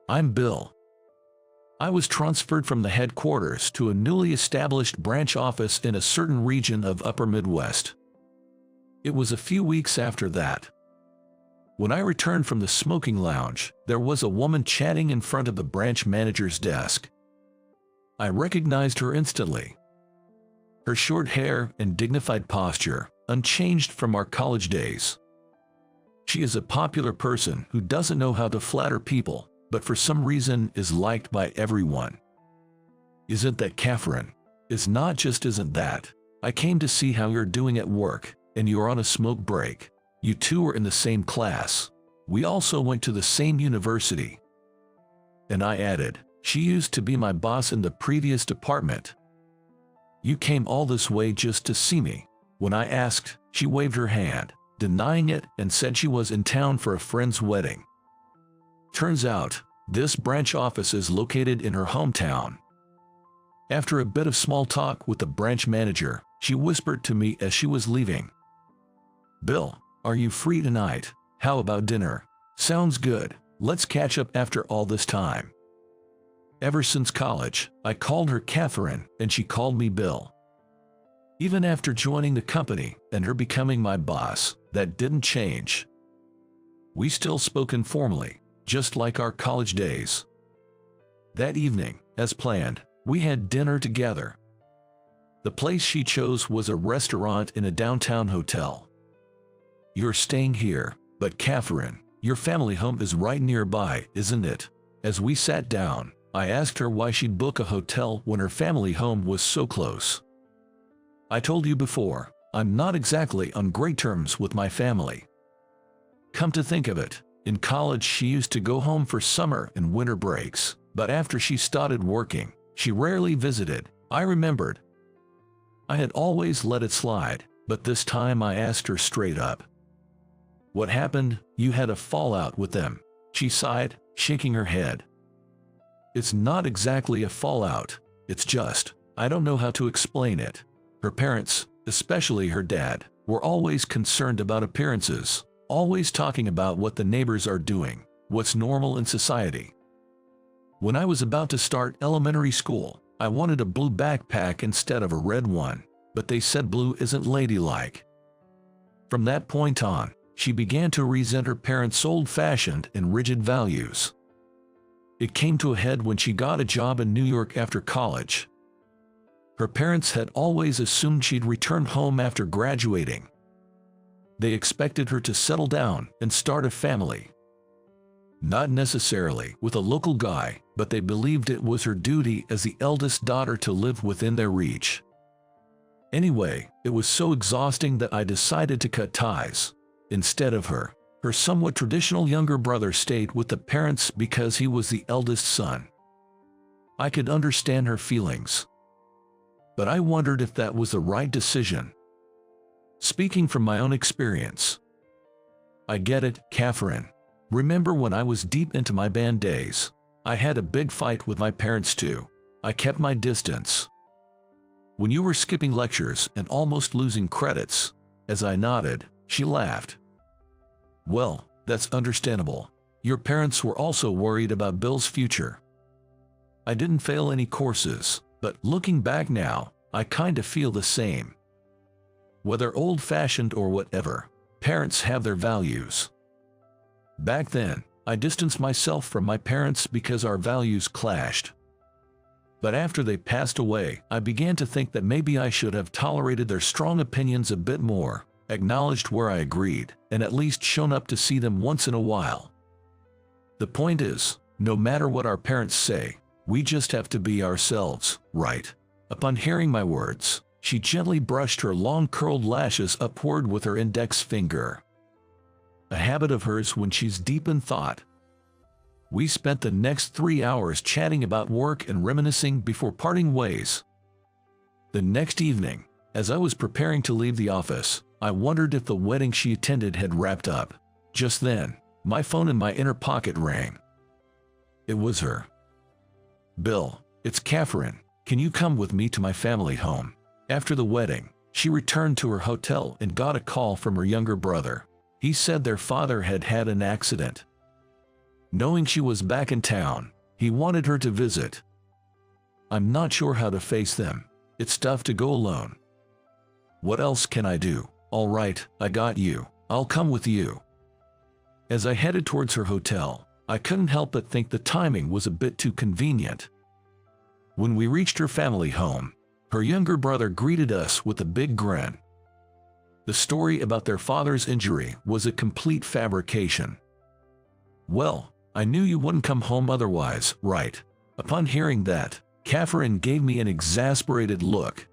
I'm Bill. I was transferred from the headquarters to a newly established branch office in a certain region of Upper Midwest. It was a few weeks after that. When I returned from the smoking lounge, there was a woman chatting in front of the branch manager's desk. I recognized her instantly. Her short hair and dignified posture, unchanged from our college days. She is a popular person who doesn't know how to flatter people, but for some reason is liked by everyone. Isn't that Catherine? It's not just isn't that. I came to see how you're doing at work, and you're on a smoke break. You two were in the same class. We also went to the same university. And I added, she used to be my boss in the previous department. You came all this way just to see me. When I asked, she waved her hand, denying it, and said she was in town for a friend's wedding. Turns out, this branch office is located in her hometown. After a bit of small talk with the branch manager, she whispered to me as she was leaving. Bill, are you free tonight? How about dinner? Sounds good. Let's catch up after all this time. Ever since college, I called her Catherine and she called me Bill. Even after joining the company and her becoming my boss, that didn't change. We still spoke informally, just like our college days. That evening, as planned, we had dinner together. The place she chose was a restaurant in a downtown hotel. You're staying here, but Catherine, your family home is right nearby, isn't it? As we sat down, I asked her why she'd book a hotel when her family home was so close. I told you before, I'm not exactly on great terms with my family. Come to think of it, in college she used to go home for summer and winter breaks, but after she started working, she rarely visited. I remembered. I had always let it slide, but this time I asked her straight up. What happened? You had a fallout with them. She sighed, shaking her head. It's not exactly a fallout, it's just, I don't know how to explain it. Her parents, especially her dad, were always concerned about appearances. Always talking about what the neighbors are doing, what's normal in society. When I was about to start elementary school, I wanted a blue backpack instead of a red one, but they said blue isn't ladylike. From that point on, she began to resent her parents' old-fashioned and rigid values. It came to a head when she got a job in New York after college. Her parents had always assumed she'd return home after graduating. They expected her to settle down and start a family. Not necessarily with a local guy, but they believed it was her duty as the eldest daughter to live within their reach. Anyway, it was so exhausting that I decided to cut ties. Instead of her somewhat traditional younger brother stayed with the parents because he was the eldest son. I could understand her feelings. But I wondered if that was the right decision. Speaking from my own experience. I get it, Catherine. Remember when I was deep into my band days? I had a big fight with my parents too. I kept my distance. When you were skipping lectures and almost losing credits, as I nodded, she laughed. Well, that's understandable. Your parents were also worried about Bill's future. I didn't fail any courses, but looking back now, I kinda feel the same. Whether old-fashioned or whatever, parents have their values. Back then, I distanced myself from my parents because our values clashed. But after they passed away, I began to think that maybe I should have tolerated their strong opinions a bit more, acknowledged where I agreed, and at least shown up to see them once in a while. The point is, no matter what our parents say, we just have to be ourselves, right? Upon hearing my words, she gently brushed her long curled lashes upward with her index finger. A habit of hers when she's deep in thought. We spent the next 3 hours chatting about work and reminiscing before parting ways. The next evening, as I was preparing to leave the office, I wondered if the wedding she attended had wrapped up. Just then, my phone in my inner pocket rang. It was her. Bill, it's Catherine. Can you come with me to my family home? After the wedding, she returned to her hotel and got a call from her younger brother. He said their father had had an accident. Knowing she was back in town, he wanted her to visit. I'm not sure how to face them. It's tough to go alone. What else can I do? All right, I got you. I'll come with you. As I headed towards her hotel, I couldn't help but think the timing was a bit too convenient. When we reached her family home, her younger brother greeted us with a big grin. The story about their father's injury was a complete fabrication. Well, I knew you wouldn't come home otherwise, right? Upon hearing that, Catherine gave me an exasperated look.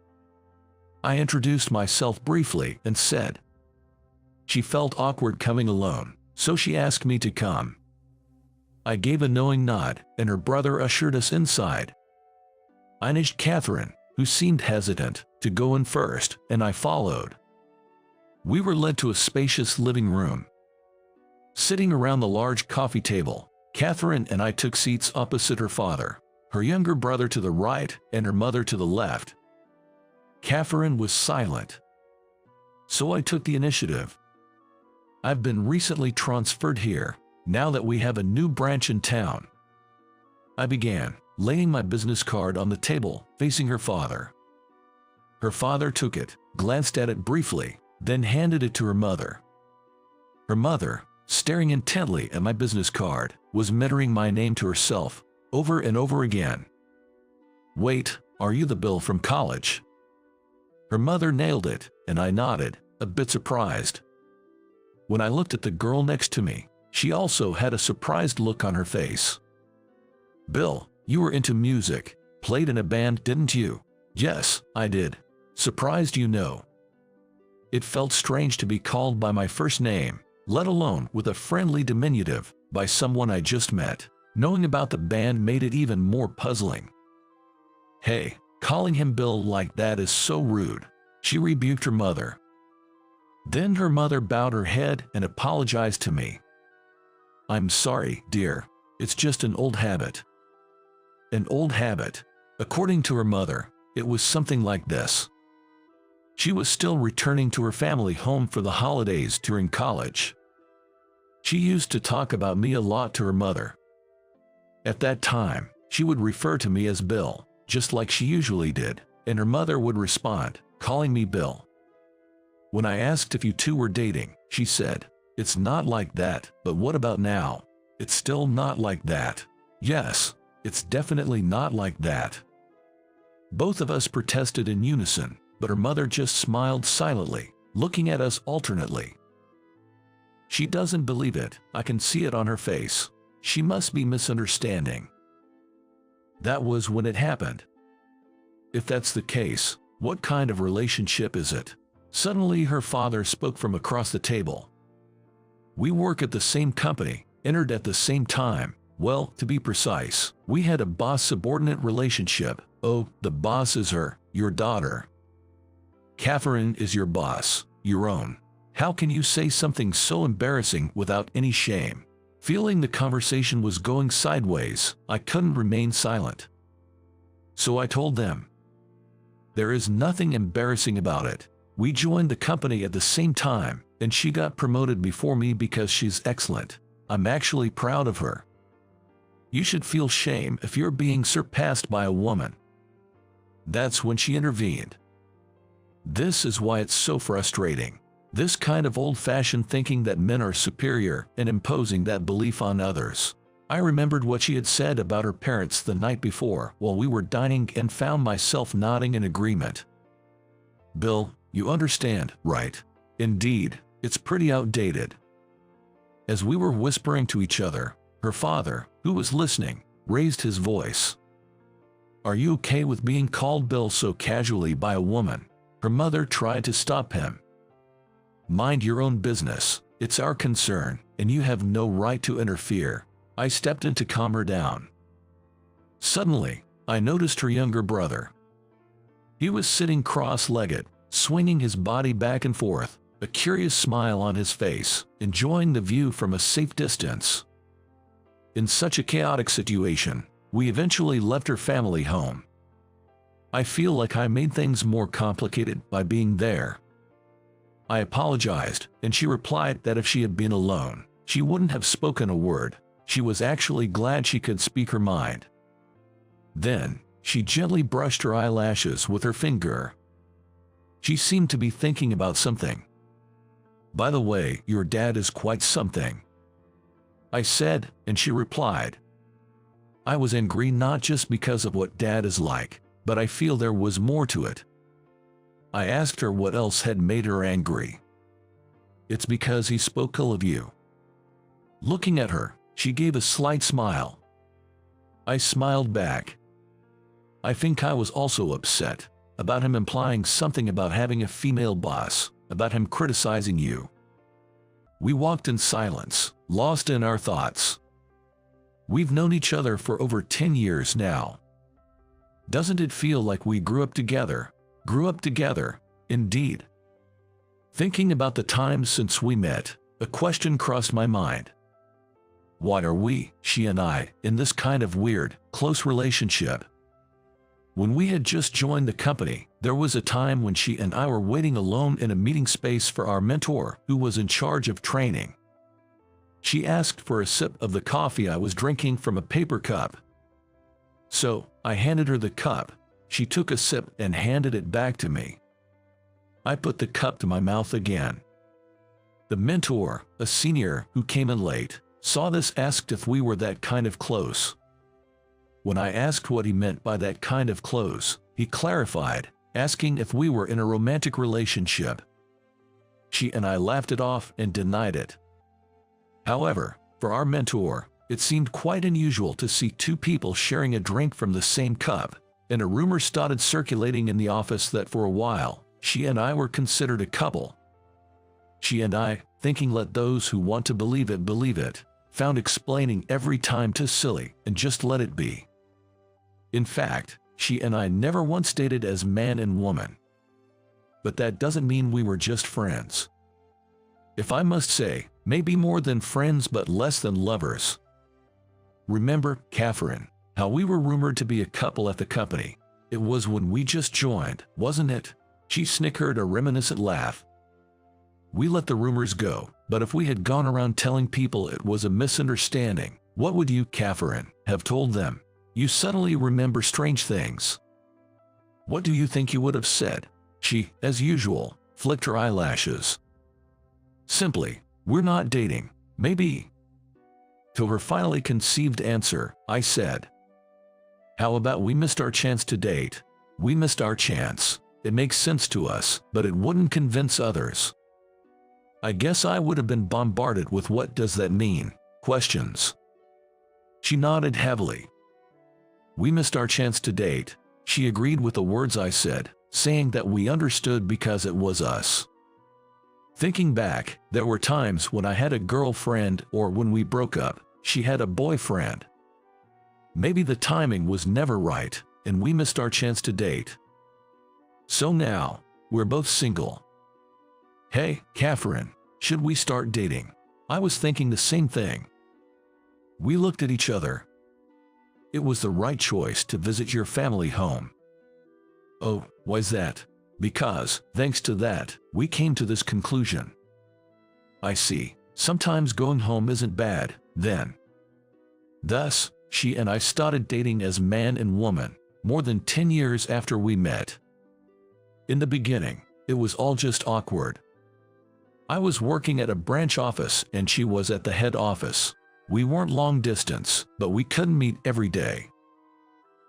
I introduced myself briefly and said she felt awkward coming alone, so she asked me to come. I gave a knowing nod, and her brother ushered us inside. I nudged Catherine, who seemed hesitant, to go in first, and I followed. We were led to a spacious living room. Sitting around the large coffee table, Catherine and I took seats opposite her father, her younger brother to the right, and her mother to the left. Catherine was silent, so I took the initiative. I've been recently transferred here, now that we have a new branch in town. I began, laying my business card on the table, facing her father. Her father took it, glanced at it briefly, then handed it to her mother. Her mother, staring intently at my business card, was muttering my name to herself, over and over again. Wait, are you the Bill from college? Her mother nailed it, and I nodded, a bit surprised. When I looked at the girl next to me, she also had a surprised look on her face. Bill, you were into music, played in a band, didn't you? Yes, I did. Surprised, you know. It felt strange to be called by my first name, let alone with a friendly diminutive, by someone I just met. Knowing about the band made it even more puzzling. Hey, calling him Bill like that is so rude, she rebuked her mother. Then her mother bowed her head and apologized to me. I'm sorry, dear. It's just an old habit. An old habit. According to her mother, it was something like this. She was still returning to her family home for the holidays during college. She used to talk about me a lot to her mother. At that time, she would refer to me as Bill, just like she usually did, and her mother would respond, calling me Bill. When I asked if you two were dating, she said, it's not like that, but what about now? It's still not like that. Yes, it's definitely not like that. Both of us protested in unison, but her mother just smiled silently, looking at us alternately. She doesn't believe it, I can see it on her face. She must be misunderstanding. That was when it happened. If that's the case, what kind of relationship is it? Suddenly her father spoke from across the table. We work at the same company, entered at the same time. Well, to be precise, we had a boss-subordinate relationship. Oh, the boss is her, your daughter. Catherine is your boss, your own. How can you say something so embarrassing without any shame? Feeling the conversation was going sideways, I couldn't remain silent. So I told them. There is nothing embarrassing about it. We joined the company at the same time, and she got promoted before me because she's excellent. I'm actually proud of her. You should feel shame if you're being surpassed by a woman. That's when she intervened. This is why it's so frustrating. This kind of old-fashioned thinking that men are superior and imposing that belief on others. I remembered what she had said about her parents the night before while we were dining and found myself nodding in agreement. Bill, you understand, right? Indeed, it's pretty outdated. As we were whispering to each other, her father, who was listening, raised his voice. Are you okay with being called Bill so casually by a woman? Her mother tried to stop him. Mind your own business, it's our concern, and you have no right to interfere. I stepped in to calm her down. Suddenly, I noticed her younger brother. He was sitting cross-legged, swinging his body back and forth, a curious smile on his face, enjoying the view from a safe distance. In such a chaotic situation, we eventually left her family home. I feel like I made things more complicated by being there. I apologized, and she replied that if she had been alone, she wouldn't have spoken a word. she was actually glad she could speak her mind. Then, she gently brushed her eyelashes with her finger. She seemed to be thinking about something. "By the way, your dad is quite something," I said, and she replied. I was angry not just because of what Dad is like, but I feel there was more to it. I asked her what else had made her angry. "It's because he spoke ill of you." Looking at her, she gave a slight smile. I smiled back. "I think I was also upset about him implying something about having a female boss, about him criticizing you." We walked in silence, lost in our thoughts. We've known each other for over 10 years now. Doesn't it feel like we grew up together? Indeed. Thinking about the times since we met, a question crossed my mind. Why are we, she and I, in this kind of weird, close relationship? When we had just joined the company, there was a time when she and I were waiting alone in a meeting space for our mentor, who was in charge of training. She asked for a sip of the coffee I was drinking from a paper cup. So, I handed her the cup. She took a sip and handed it back to me. I put the cup to my mouth again. The mentor, a senior who came in late, saw this, asked if we were that kind of close. When I asked what he meant by that kind of close, he clarified, asking if we were in a romantic relationship. She and I laughed it off and denied it. However, for our mentor, it seemed quite unusual to see two people sharing a drink from the same cup, and a rumor started circulating in the office that for a while, she and I were considered a couple. She and I, thinking let those who want to believe it, found explaining every time too silly and just let it be. In fact, she and I never once dated as man and woman. But that doesn't mean we were just friends. If I must say, maybe more than friends but less than lovers. Remember, Catherine, how we were rumored to be a couple at the company? It was when we just joined, wasn't it? She snickered a reminiscent laugh. We let the rumors go, but if we had gone around telling people it was a misunderstanding, what would you, Catherine, have told them? You suddenly remember strange things. What do you think you would have said? She, as usual, flicked her eyelashes. Simply, we're not dating, maybe. To her finally conceived answer, I said, how about we missed our chance to date? We missed our chance. It makes sense to us, but it wouldn't convince others. I guess I would have been bombarded with what does that mean? Questions. She nodded heavily. We missed our chance to date. She agreed with the words I said, saying that we understood because it was us. Thinking back, there were times when I had a girlfriend or when we broke up, she had a boyfriend. Maybe the timing was never right, and we missed our chance to date. So now, we're both single. Hey, Catherine, should we start dating? I was thinking the same thing. We looked at each other. It was the right choice to visit your family home. Oh, why's that? Because, thanks to that, we came to this conclusion. I see. Sometimes going home isn't bad, then. Thus, she and I started dating as man and woman, more than 10 years after we met. In the beginning, it was all just awkward. I was working at a branch office and she was at the head office. We weren't long distance, but we couldn't meet every day.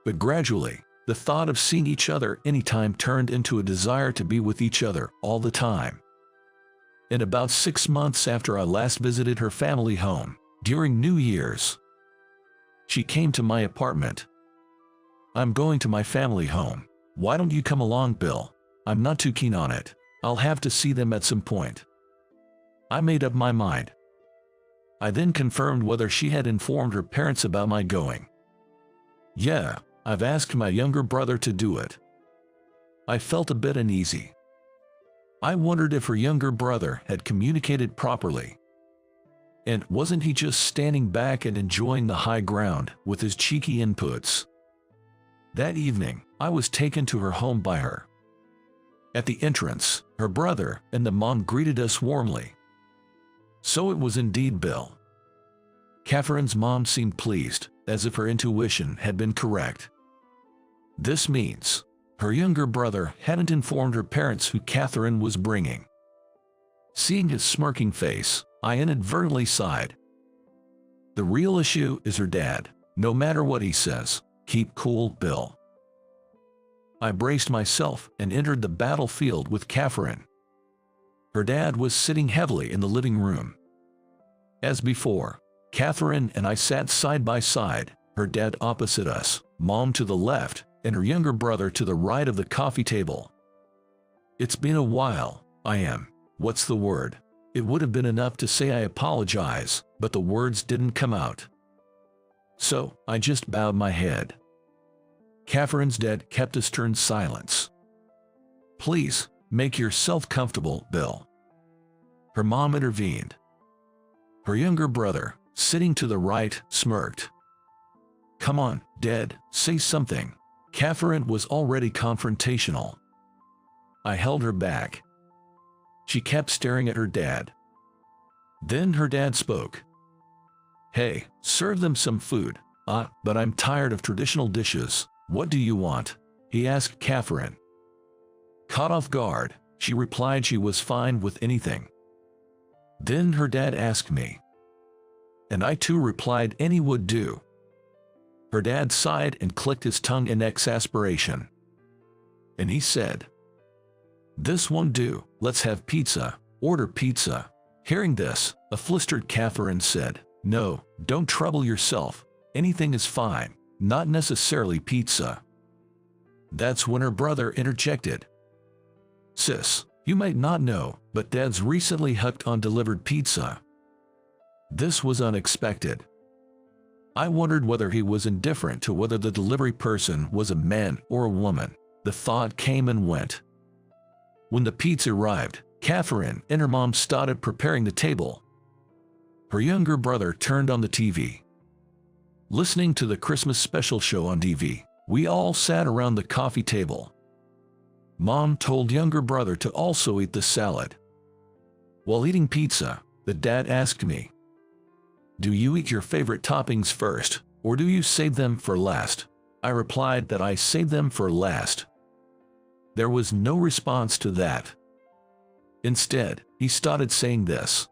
But gradually, the thought of seeing each other anytime turned into a desire to be with each other all the time. And about 6 months after I last visited her family home, during New Year's, she came to my apartment. I'm going to my family home. Why don't you come along, Bill? I'm not too keen on it. I'll have to see them at some point. I made up my mind. I then confirmed whether she had informed her parents about my going. Yeah, I've asked my younger brother to do it. I felt a bit uneasy. I wondered if her younger brother had communicated properly. And wasn't he just standing back and enjoying the high ground with his cheeky inputs? That evening, I was taken to her home by her. At the entrance, her brother and the mom greeted us warmly. So it was indeed Bill. Catherine's mom seemed pleased, as if her intuition had been correct. This means her younger brother hadn't informed her parents who Catherine was bringing. Seeing his smirking face, I inadvertently sighed. The real issue is her dad. No matter what he says, keep cool, Bill. I braced myself and entered the battlefield with Catherine. Her dad was sitting heavily in the living room. As before, Catherine and I sat side by side, her dad opposite us, mom to the left, and her younger brother to the right of the coffee table. It's been a while. What's the word? It would have been enough to say I apologize, but the words didn't come out. So, I just bowed my head. Catherine's dad kept a stern silence. Please, make yourself comfortable, Bill. Her mom intervened. Her younger brother, sitting to the right, smirked. Come on, Dad, say something. Catherine was already confrontational. I held her back. She kept staring at her dad. Then her dad spoke. Hey, serve them some food. But I'm tired of traditional dishes. What do you want? He asked Catherine. Caught off guard, she replied she was fine with anything. Then her dad asked me. And I too replied any would do. Her dad sighed and clicked his tongue in exasperation. And he said, This won't do, let's have pizza, order pizza. Hearing this, a flustered Catherine said, No, don't trouble yourself, anything is fine, not necessarily pizza. That's when her brother interjected. Sis, you might not know, but Dad's recently hooked on delivered pizza. This was unexpected. I wondered whether he was indifferent to whether the delivery person was a man or a woman. The thought came and went. When the pizza arrived, Catherine and her mom started preparing the table. Her younger brother turned on the TV. Listening to the Christmas special show on TV, we all sat around the coffee table. Mom told younger brother to also eat the salad. While eating pizza, the dad asked me, Do you eat your favorite toppings first, or do you save them for last? I replied that I save them for last. There was no response to that. Instead, he started saying this.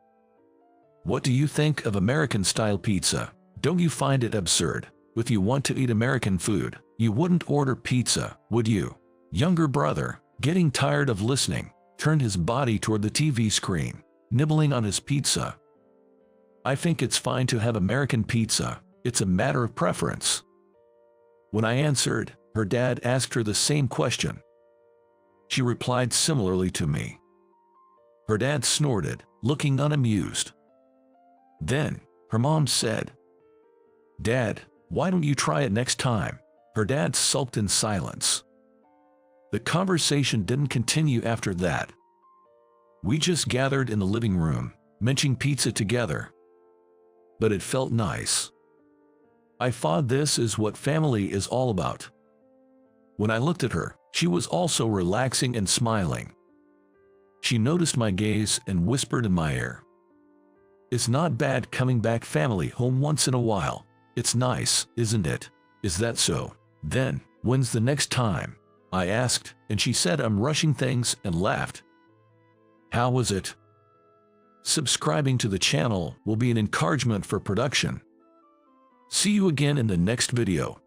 What do you think of American-style pizza? Don't you find it absurd? If you want to eat American food, you wouldn't order pizza, would you? Younger brother, getting tired of listening, turned his body toward the TV screen, nibbling on his pizza. I think it's fine to have American pizza. It's a matter of preference. When I answered, her dad asked her the same question. She replied similarly to me. Her dad snorted, looking unamused. Then, her mom said, Dad, why don't you try it next time? Her dad sulked in silence. The conversation didn't continue after that. We just gathered in the living room, munching pizza together. But it felt nice. I thought this is what family is all about. When I looked at her, she was also relaxing and smiling. She noticed my gaze and whispered in my ear. It's not bad coming back family home once in a while. It's nice, isn't it? Is that so? Then, when's the next time? I asked, and she said I'm rushing things and laughed. How was it? Subscribing to the channel will be an encouragement for production. See you again in the next video.